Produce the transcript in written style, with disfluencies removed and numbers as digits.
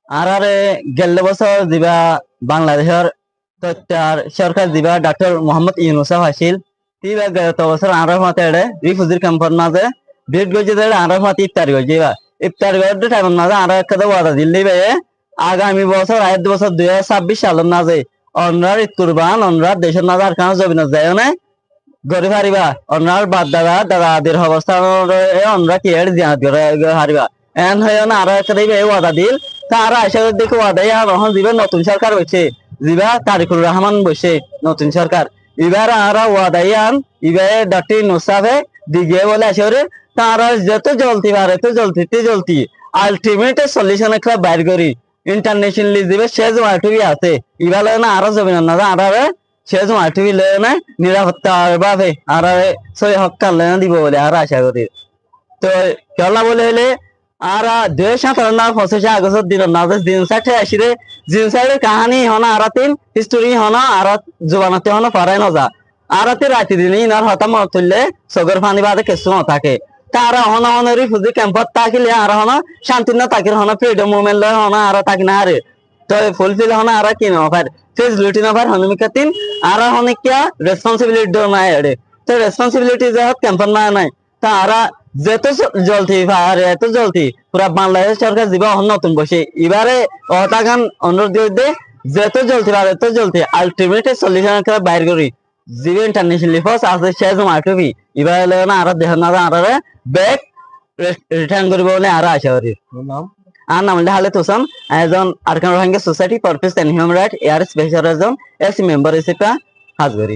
আর গেল বছর দিবা বাংলাদেশের তথ্যার সরকার দিবা ডক্টর মোহাম্মদ ইউনুস হাসিল তিবা গত বছর আরো মাতে রিফিউজি ক্যাম্পের মাঝে ভিড় গজে আরো মাতে ইফতার গজে ইফতার গজে টাইমের মাঝে আরো একটা ওয়াদা দিল্লি ভাইয়ে আগামী বছর 2026 সালের মাঝে অনরার কুরবান অনরার দেশের মাঝে আর কাজ জমি না যায় না গড়ে হারিবা অনরার বাদ দাদা দাদাদের অবস্থান অনরা কি এর জিয়াত করে হারিবা এন হয় না আরো একটা দিবে ওয়াদা দিল তারা এসে দেখে ওয়াদাই আর এখন দিবে নতুন সরকার হয়েছে দিবা তারিকুর রহমান বসে নতুন সরকার এবার আর ওয়াদাই আন এবার ডক্টর নুসাফে দিগে বলে আসে তারা যত জ্বলতি পারে তো জ্বলতি আলটিমেট সলিউশন একটা বাইর করি ইন্টারন্যাশনালি দিবে সে জমাটুবি আছে এবার না আরো জমিন না আর সে জমাটুবি লয় না নিরাপত্তা ভাবে আর সই হকাল দিব বলে আর আশা করি তো কেলা বলে হলে আর 2057 আগস্ট দিন নাজেস দিন সাথে আসিরে জিন সাইডের কাহিনী হনা আরাতিন হিস্টোরি হনা আর জবানাতে হনা পারায় না যা আরাতে রাতে দিনই নার হতা মত তুললে সগর পানি বাদে কিছু না থাকে তারা হনা হনা রিফিউজি ক্যাম্পত তাকিলে আর হনা শান্তি না তাকির হনা ফ্রিডম মুভমেন্ট লয় হনা আর তাকি না আরে তো ফুলফিল হনা আর কি না পার ফেসিলিটি না পার হনমিকাতিন আর হনে কিয়া রেসপন্সিবিলিটি দো না এড়ে তো রেসপন্সিবিলিটি যে ক্যাম্পন না নাই তারা যেত জলদি আর এত জলদি পুরা বাংলাদেশ সরকার দিবা নতুন বসে এবারে অটাগান অনুরোধ দিয়ে যেত জলদি আর এত জলদি আলটিমেট সলিউশন করে বাইর করি জিবি ইন্টারন্যাশনাল ফোর্স আছে সে জমাটবি এবার না আর দেহ না আর ব্যাক রিটার্ন করব বলে আর আশা করি আর নাম হালে তোসান একজন Arakan Rohingya society for peace and human right এয়ার স্পেশাল একজন এস মেম্বার হিসেবে হাজ করি